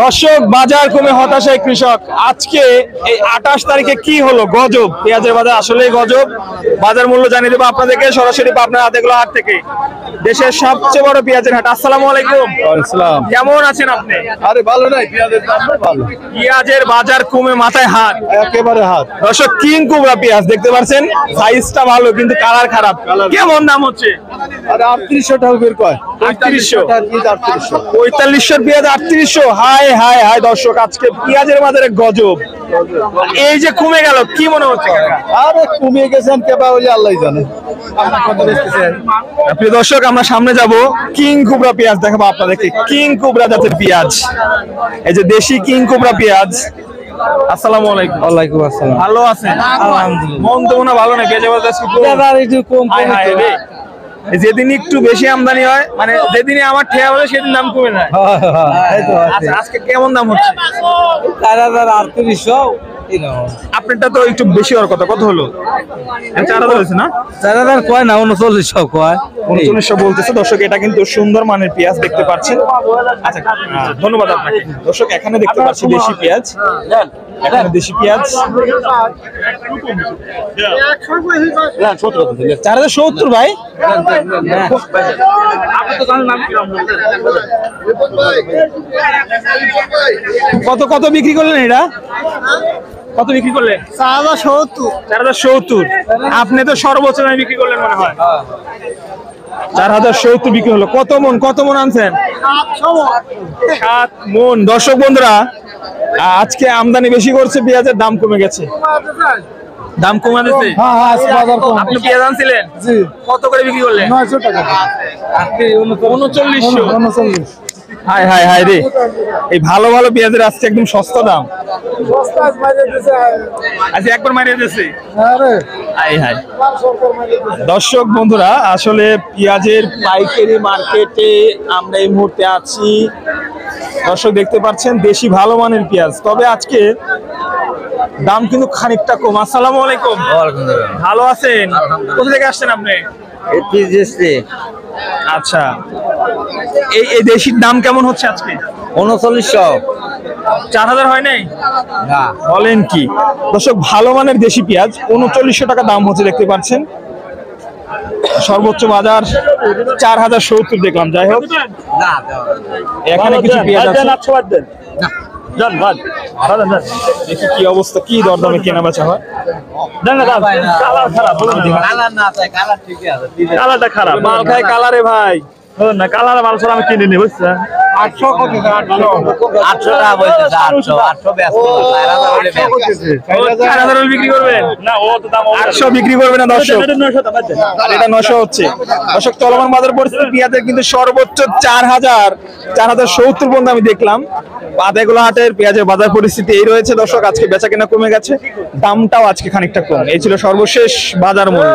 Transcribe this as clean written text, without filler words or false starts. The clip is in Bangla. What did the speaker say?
দর্শক, বাজার কমে হতাশায় কৃষক। আজকে এই 28 তারিখে কি হলো? গজব, পেঁয়াজের বাজার আসলেই গজব। বাজার মূল্য জানিয়ে দেবো আপনাদেরকে সরাসরি পাবনা আদেগুলো হাট থেকে, দেশের সবচেয়ে বড় পেঁয়াজের হাট। আসসালামু আলাইকুম। আসসালাম। কেমন আছেন আপনি? আরে ভালো নাই, পেঁয়াজের দাম ভালো, পেঁয়াজের বাজার কমে মাথায় হাত, একেবারে হাত। দর্শক, কিং কোবরা পেঁয়াজ দেখতে পাচ্ছেন, সাইজটা ভালো কিন্তু কালার খারাপ। কেমন দাম হচ্ছে? আরে 3800 টাকা বের কয়, 3800 3800 4500 পেঁয়াজ 3800। হাই হাই হাই দর্শক, আজকে পেঁয়াজের বাজারে গজব। এই যে কমে গেল, কি মনে হচ্ছে কাকা? আরে কমিয়ে গেছেন কেবা ওই আল্লাহই জানে। আপনি কত বেচতেছেন? প্রিয় দর্শক, আমরা সামনে যাব, কিং কোবরা পেঁয়াজ দেখাবো আপনাদেরকে। কিং কোবরা জাতের পেঁয়াজ, এই যে দেশি কিং কোবরা পেঁয়াজ। আসসালামু আলাইকুম। ওয়ালাইকুম আসসালাম। ভালো আছেন? আলহামদুলিল্লাহ। মন তো মনে হয় ভালো না, পেঁয়াজের বাজার আজকে কম। এবার একটু কম হায় হায় রে। যেদিন একটু বেশি আমদানি হয়, মানে যেদিনে আমার ঠেয়া বলে সেদিন দাম কমে যায়। আচ্ছা, আজকে কেমন দাম হচ্ছে? 3800 আপনারটা তো একটু বেশি হওয়ার কথা, কত হলো? 4000 হয়েছে না? 4000 কয় না, 3900 কয়। 3900 বলতেছে। দর্শক, এটা কিন্তু সুন্দর মানের পেঁয়াজ দেখতে পাচ্ছেন। আচ্ছা, ধন্যবাদ আপনাকে। দর্শক, এখানে দেখতে পাচ্ছি দেশি পেঁয়াজ, এখানে দেশি পেঁয়াজ 4070 ভাই। কত কত বিক্রি করলেন এটা? কত বিক্রি করলেন? 4070। আপনি তো সর্বোচ্চ দামে বিক্রি করলেন মনে হয়। 4070 বিক্রি হলো। কত মন আনছেন? 7 মন। দর্শক বন্ধুরা, আজকে আমদানি বেশি করছে, পেঁয়াজের দাম কমে গেছে। দাম কমা দিচ্ছে। হ্যাঁ হ্যাঁ, বাজার কম। আপনি পেঁয়াজ আনছিলেন? জি। কত করে বিক্রি করলেন? 900 টাকা। আজকে 3900। হাই হাই হাই রে, এই ভালো ভালো পেঁয়াজের আজকে একদম সস্তা দাম। আচ্ছা, একবার মারিয়ে দিয়েছে। আরে হাই হাই। দর্শক বন্ধুরা, আসলে পেঁয়াজের পাইকারি মার্কেটে আমরা এই মুহূর্তে আছি। দর্শক দেখতে পাচ্ছেন, দেশি ভালো মানের পেঁয়াজ, তবে আজকে দাম কিন্তু খানিকটা কম। আসসালামু আলাইকুম। ভালো আছেন? কোথা থেকে আসছেন আপনি? আচ্ছা, এই দেশির দাম কেমন হচ্ছে আজকে? 3900। 4000 হয় নাই? বলেন কি? দর্শক, ভালো মানের দেশি পেঁয়াজ 3900 টাকা দাম হচ্ছে দেখতে পাচ্ছেন। সর্বোচ্চ বাজার 4070 দেখলাম। যাই হোক, এখানে কিছু পেঁয়াজ আছে। দেখি কি অবস্থা, কি দরদামে কেনা বেচা হয়। কালারটা খারাপ, মাল খায় কালারে ভাই। না, কালার মাল ছাড়া আমি কিনে নি, বুঝছেন? 800 কত? 800 টাকা বলছে, 800 ব্যস্ত 4000 বিক্রি করবেন? না, ও তো দাম 800 বিক্রি করবে না দর্শক, আর এটা 900 হচ্ছে। দর্শক, চলমান বাজার পরিস্থিতি পেঁয়াজের কিন্তু সর্বোচ্চ 4070 পর্যন্ত আমি দেখলাম। আদেগুলো হাটের পেঁয়াজের বাজার পরিস্থিতি এই রয়েছে দর্শক। আজকে বেচা কেনা কমে গেছে, দামটাও আজকে খানিকটা কম। এই ছিল সর্বশেষ বাজার মূল্য।